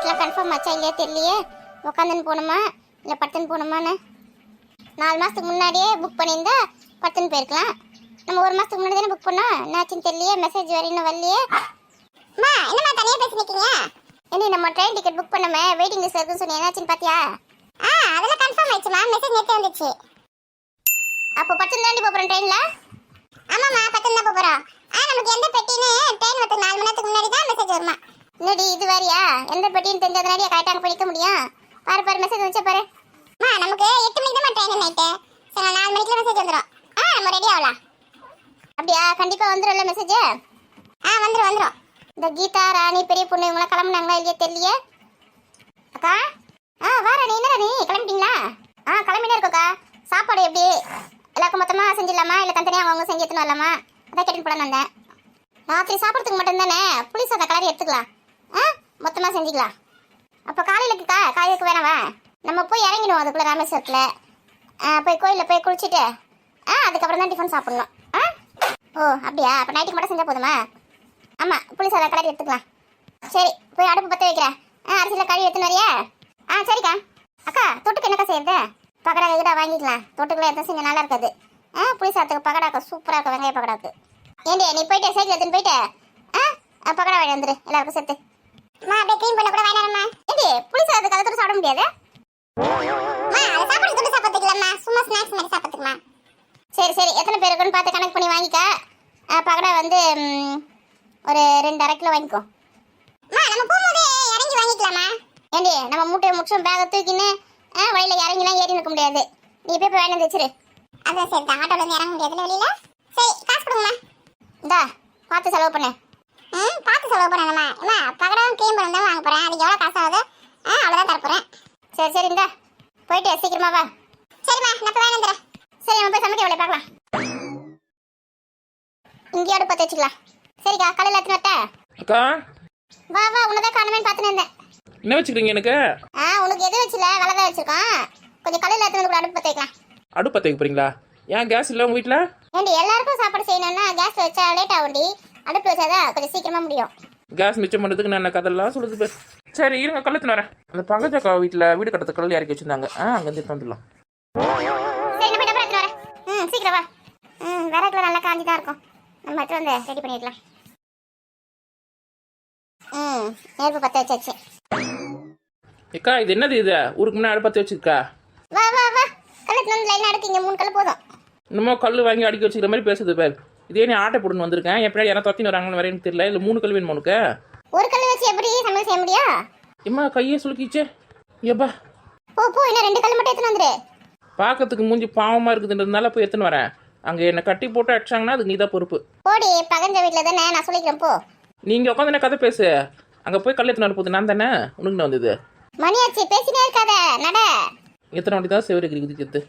டேட்லாம் confirm ஆச்சா இல்லையா தெரியலையே. உட்காந்துன்னு போகணுமா இல்லை படுத்துன்னு போகணுமான்னு 4 மாதத்துக்கு முன்னாடியே புக் பண்ணியிருந்தா படுத்துன்னு போயிருக்கலாம். நம்ம 1 மாதத்துக்கு முன்னாடி தானே புக் பண்ணோம். என்னாச்சுன்னு தெரியலையே. மெசேஜ் வர இன்னும் வரலையே. அம்மா என்னம்மா தனியாக பேசிருக்கீங்க? ஏண்டி நம்ம ட்ரெயின் டிக்கெட் புக் பண்ணமே வெயிட்டிங் லிஸ்ட் இருக்குன்னு சொன்னி என்னாச்சுன்னு பார்த்தியா? அதெல்லாம் கன்ஃபார்ம் ஆயிடுச்சுமா. மெசேஜ் நேற்றே வந்துச்சு. அப்போ படுத்துன்னு தாண்டி போகிறோம் ட்ரெயினில்? ஆமாம்மா படுத்துன்னு தான் போகிறோம். நமக்கு எந்த பெட்டின்னு ட்ரெயின் வந்து 4 மணி நேரத்துக்கு முன்னாடி தான் மெசேஜ் வருமா. என்னடி இது வேறியா? எந்த பெட்டின்னு தெரிஞ்சதுனாடியா கரெக்டாக படிக்க முடியும். பாரு பாரு மெசேஜ் வந்துச்சு பாரு. நமக்கு 8 மணிக்கு தான் ட்ரெயின் நைட்டு. சரி 4 மணிக்கு மெசேஜ் வந்துடும். நம்ம ரெடி ஆகலாம். அப்படியா? கண்டிப்பாக வந்துடும்ல மெசேஜ்? வந்துடும். இந்த கீதா ராணி பெரிய பொண்ணு இவங்களாம் கிளம்புனாங்களா இல்லையா தெரியலையே. அக்கா வா ராணி. என்ன ராணி கிளம்பிட்டீங்களா? கிளம்பினே இருக்கோக்கா. சாப்பாடு எப்படி எல்லாருக்கும் மொத்தமாக செஞ்சிடலாமா இல்லை தனித்தனியாக அவங்க செஞ்சு எடுத்துன்னு வரலாமா? அதான் கேட்டுன்னு போலான்னு வந்தேன். ராத்திரி சாப்பிட்றதுக்கு மட்டும் தானே புளி சாதம் கலரி எடுத்துக்கலாம். மொத்தமாக செஞ்சுக்கலாம். அப்போ காலையிலக்குக்கா காலையிலுக்கு வேணாவா? நம்ம போய் இறங்கிடுவோம் அதுக்குள்ளே ராமேஸ்வரத்தில். போய் கோயிலில் போய் குளிச்சுட்டு அதுக்கப்புறம் தான் டிஃபன் சாப்பிட்ணும். ஓ அப்படியா? அப்போ நைட்டுக்கு மட்டும் செஞ்சால் போதுமா? ஆமாம் புளி சாதம் கலரி எடுத்துக்கலாம். சரி போய் அடுப்பு பற்ற வைக்கிறேன். அரிசியில் கழுவி எடுத்துன்னு வரியா? சரிக்கா. அக்கா தொட்டுக்கு என்னக்கா செய்யறது? பக்கடா கிட்ட வாங்கிக்கலாம். தொட்டுக்குள்ள எதுவும் செஞ்சு நல்லா இருக்காது. புளி சாதத்துக்கு பக்கடாக்கா சூப்பராக இருக்கும். வெங்காய பக்கடாக்கு. ஏண்டி நீ போயிட்டு சைக்கிள் எடுத்துன்னு போயிட்டு பக்கடா வாங்கி வந்துரு எல்லாருக்கும் சேர்த்து. அப்படியே க்ளீன் பண்ண கூட வேணாம்மா. ஏண்டி புளி சாதத்துக்கு அதை தொட்டு சாப்பிட முடியாது? சாப்பாடு தொட்டு சாப்பிட்டுக்கலாம்மா. சும்மா ஸ்நாக்ஸ் மாதிரி சாப்பிட்டுக்கலாம். சரி எத்தனை பேர் இருக்குன்னு பார்த்து கணக்கு பண்ணி வாங்கிக்க. பக்கடா வந்து ஒரு 2.5 கிலோ வாங்கிக்கோ. நம்ம போகும்போது இறங்கி வாங்கிக்கலாமா? ஏண்டி நம்ம மூட்டையை முடிச்சோம் பேகை தூக்கின்னு வழியில் இறங்கிலாம் ஏறி நிற்க முடியாது. நீ போய் வேணும் வந்து வச்சிரு. அதான் சரி ஆட்டோல இருந்து இறங்க முடியாது வழியில. சரி காசு கொடுங்கம்மா. இந்தா பார்த்து செலவு பண்ணு. பார்த்து செலவு பண்ணணும்மா. அம்மா பக்கடாவும் க்ளீன் பண்ணி தான் வாங்க போகிறேன். அதுக்கு எவ்வளோ காசு ஆகுது? அவ்வளோதான் தரப்போகிறேன். சரி இந்தா போயிட்டு சீக்கிரமா வா. சரிம்மா நான் இப்போ வேணும் தரேன். சரி நம்ம போய் சமைக்க வேலையை பார்க்கலாம். இங்கேயோட பார்த்து வச்சுக்கலாம். சரிக்கா காலையில் எடுத்துன்னு வரட்டா? அக்கா வா உன்னதான் காணுமேன்னு பார்த்துன்னு இருந்தேன். என்ன வச்சுக்கிறீங்க எனக்கு? உனக்கு எது வச்சுல வேலை தான் வச்சிருக்கோம். கொஞ்சம் காலையில் எடுத்துன்னு கூட அடுப்பு பற்ற வைக்கலாம். அடுப்பு பற்ற வைக்க போறீங்களா? ஏன் கேஸ் இல்லை உங்கள் வீட்டில்? ஏண்டி எல்லாருக்கும் சாப்பாடு செய்யணும்னா கேஸ் வச்சா லேட் ஆகும்டி. அடுப்பு வச்சாதான் கொஞ்சம் சீக்கிரமா முடியும். கேஸ் மிச்சம் பண்ணுறதுக்கு நான் கதெல்லாம் சொல்லுது பேர். சரி இருங்க கழுத்துன்னு வரேன். அந்த பங்கஜக்கா வீட்டில் வீடு கட்டத்து கல் இறக்கி வச்சுருந்தாங்க. அங்கேருந்து எடுத்து வந்துடலாம். சரி நம்ம போய் எடுத்துன்னு வரேன். சீக்கிரம் வா. விறகுல நல்லா காஞ்சி தான் இருக்கும். நம்ம மட்டும் வந்து ரெடி பண்ணிடலாம். நெருப்பு பற்ற வச்சாச்சு. ஏக்கா இது என்னது? இது ஊருக்கு முன்னாடி அடுப்பத்து வச்சுருக்கா? வா கல்லத்துல வந்து லைன் அடுக்கிங்க. 3 கல் போதும். இன்னமும் கல் வாங்கி அடிக்க வச்சுக்கிற மாதிரி பேசுது பேர். இதே நீ ஆட்டை போட்டுன்னு வந்திருக்கேன். எப்படி யாரும் தொத்தின்னு வராங்கன்னு வரேன்னு தெரியல. இல்லை 3 கல் வேணுமா உனக்கு? ஒரு கல் வச்சு எப்படி சமையல் செய்ய முடியும்? எம்மா கையே சுலுக்கிச்சே. எப்பா போ இன்னும் 2 கல் மட்டும் எடுத்துன்னு வந்துரு. பார்க்கறதுக்கு மூஞ்சி பாவமாக இருக்குதுன்றதுனால போய் எடுத்துன்னு வரேன். அங்கே என்னை கட்டி போட்டு அடிச்சாங்கன்னா அதுக்கு நீ தான் பொறுப்பு. போடி பகஞ்ச வீட்டில் தானே நான் சொல்லிக்கிறேன் போ. நீங்கள் உட்காந்து என்ன கதை பேசு. அங்கே போய் கல் எத்தனை போகுது நான் தானே உனக்கு நான் வந்தது. மணியாச்சு பேசினே இருக்காத நட. எத்தனை வண்டி தான் சேவரி இருக்குது.